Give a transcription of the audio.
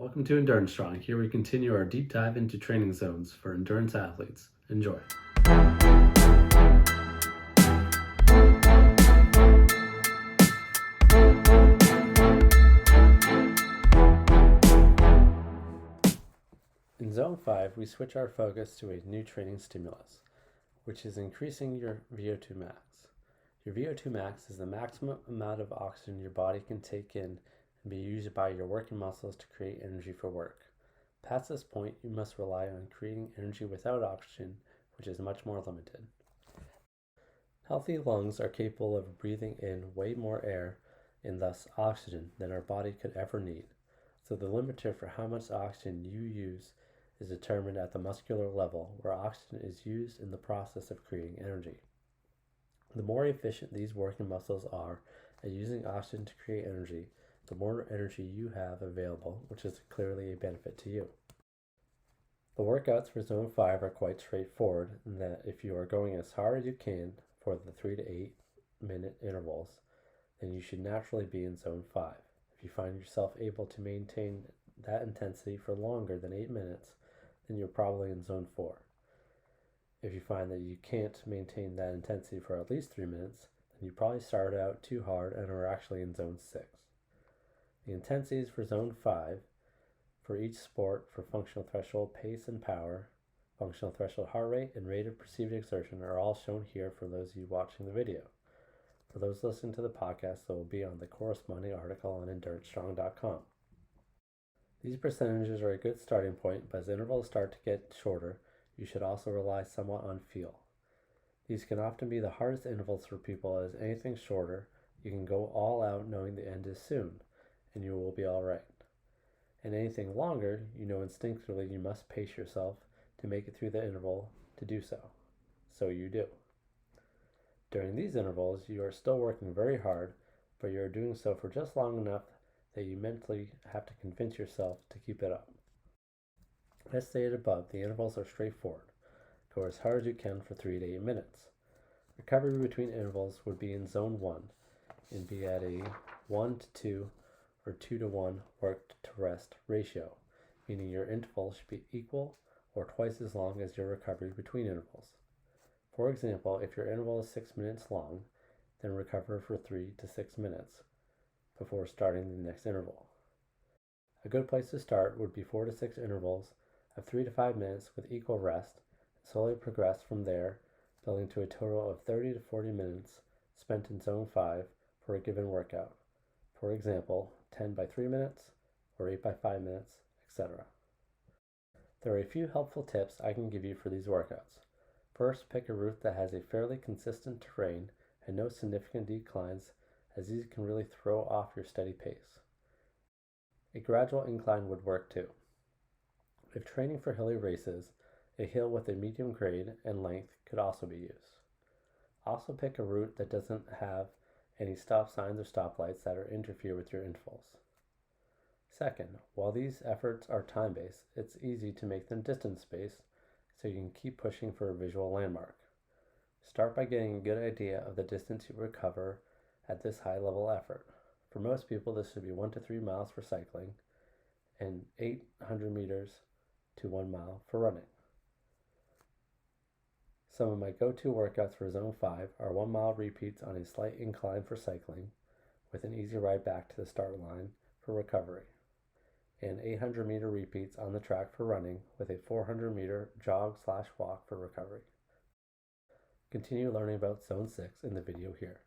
Welcome to Endurance Strong. Here we continue our deep dive into training zones for endurance athletes. Enjoy. In Zone 5, we switch our focus to a new training stimulus, which is increasing your VO2 max. Your VO2 max is the maximum amount of oxygen your body can take in and be used by your working muscles to create energy for work. Past this point, you must rely on creating energy without oxygen, which is much more limited. Healthy lungs are capable of breathing in way more air and thus oxygen than our body could ever need. So the limiter for how much oxygen you use is determined at the muscular level, where oxygen is used in the process of creating energy. The more efficient these working muscles are at using oxygen to create energy, the more energy you have available, which is clearly a benefit to you. The workouts for Zone 5 are quite straightforward in that if you are going as hard as you can for the 3 to 8 minute intervals, then you should naturally be in Zone 5. If you find yourself able to maintain that intensity for longer than 8 minutes, then you're probably in Zone 4. If you find that you can't maintain that intensity for at least 3 minutes, then you probably started out too hard and are actually in Zone 6. The intensities for Zone 5 for each sport for functional threshold pace and power, functional threshold heart rate, and rate of perceived exertion are all shown here for those of you watching the video. For those listening to the podcast, they will be on the corresponding article on EnduranceStrong.com. These percentages are a good starting point, but as intervals start to get shorter, you should also rely somewhat on feel. These can often be the hardest intervals for people, as anything shorter, you can go all out knowing the end is soon, and you will be alright. And anything longer, you know instinctively you must pace yourself to make it through the interval to do so. So you do. During these intervals, you are still working very hard, but you are doing so for just long enough that you mentally have to convince yourself to keep it up. As stated above, the intervals are straightforward. Go as hard as you can for 3 to 8 minutes. Recovery between intervals would be in Zone 1 and be at a 1 to 2 or 2 to 1 work to rest ratio, meaning your interval should be equal or twice as long as your recovery between intervals. For example, if your interval is 6 minutes long, then recover for 3 to 6 minutes before starting the next interval. A good place to start would be 4 to 6 intervals of 3 to 5 minutes with equal rest, and slowly progress from there, building to a total of 30 to 40 minutes spent in Zone 5 for a given workout. For example, 10 by 3 minutes or 8 by 5 minutes, etc. There are a few helpful tips I can give you for these workouts. First, pick a route that has a fairly consistent terrain and no significant declines, as these can really throw off your steady pace. A gradual incline would work too. If training for hilly races, a hill with a medium grade and length could also be used. Also pick a route that doesn't have any stop signs or stoplights that interfere with your intervals. Second, while these efforts are time-based, it's easy to make them distance-based so you can keep pushing for a visual landmark. Start by getting a good idea of the distance you would cover at this high-level effort. For most people, this should be 1 to 3 miles for cycling and 800 meters to 1 mile for running. Some of my go-to workouts for Zone 5 are 1 mile repeats on a slight incline for cycling with an easy ride back to the start line for recovery, and 800 meter repeats on the track for running with a 400 meter jog/walk for recovery. Continue learning about Zone 6 in the video here.